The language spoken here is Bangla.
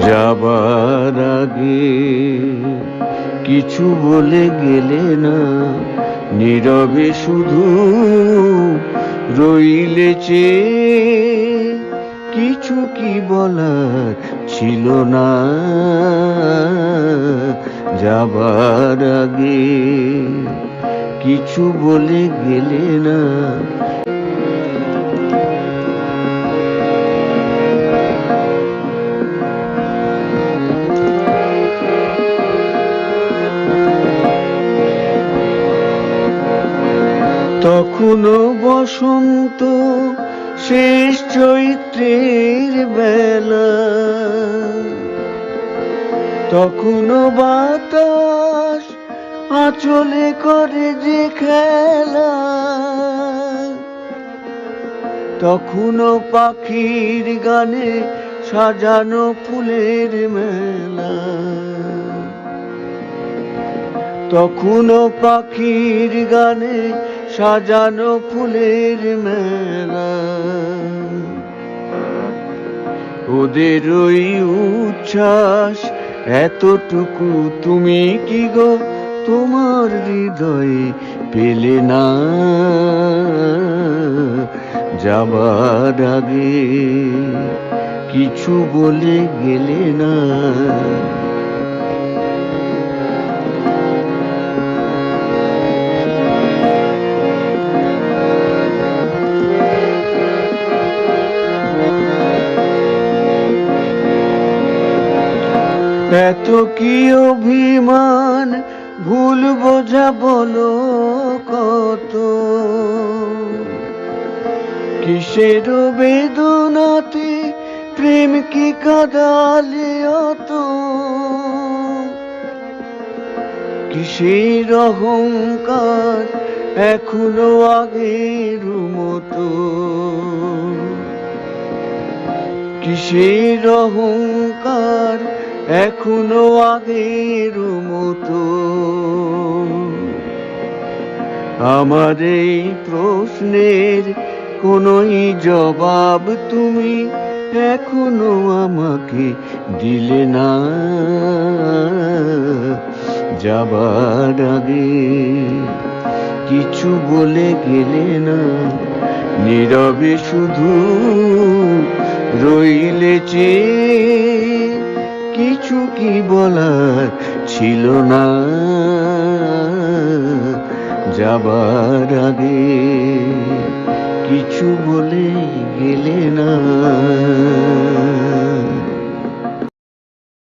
যাবার আগে কিছু বলে গেলে না, নীরবে শুধু রইলে চেয়ে। কিছু কি বলার ছিল না যাবার আগে, কিছু বলে গেলে না। তখনও বসন্ত শেষ চৈত্রের বেলা, তখনও বাতাস আঁচলে করে যে খেলা, তখনও পাখির গানে সাজানো ফুলের মেলা, তখনও পাখির গানে সাজানো ফুলের মেলা। ওদের ওই উচ্ছ্বাস এতটুকু তুমি কি গো তোমার হৃদয়ে পেলে না যাবার আগে, কিছু বলে গেলে না। এত কি অভিমান ভুল বোঝা বলো কত, কিসের বেদনাতে প্রেম কি কাঁদালে অত, কিসের অহংকার এখনো আগের মতো, কিসের অহংকার এখনো আগের মতো। আমার এই প্রশ্নের কোনোই জবাব তুমি এখনো আমাকে দিলে না যাবার আগে, কিছু বলে গেলে না। নীরবে শুধু রইলে চেয়ে, কিছু কি বলার ছিল না যাবার আগে, কিছু বলে গেলে না।